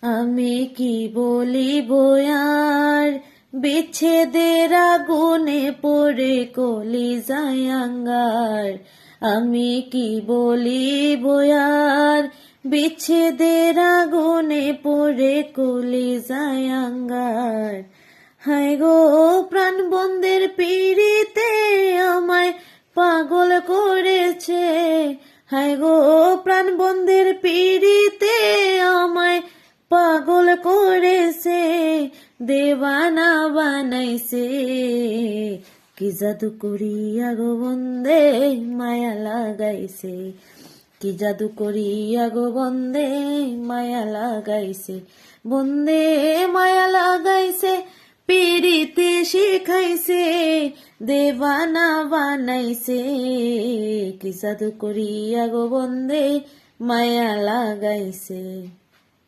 আমি কি বলিব আর, বিচ্ছেদের আগুনে পড়ে কলিজায় আঙ্গার। আমি কি বলিব আর, বিচ্ছেদের আগুনে পড়ে কলিজায় আঙ্গার। হায় গো প্রাণ বন্ধের পিড়িতে আমায় পাগল করেছে। হায় গো প্রাণ বন্ধের পিড়িতে আমায় পাগল করেছে, দেওয়ানা বানাইছে। কি জাদু করিয়া গো বন্দে মায়া লাগাইছে। কি জাদু করিয়া গো বন্দে মায়া লাগাইছে। বন্দে মায়া লাগাইছে, পিড়িতে শিখাইছে, দেওয়ানা বানাইছে। কি জাদু করিয়া গো বন্দে মায়া লাগাইছে।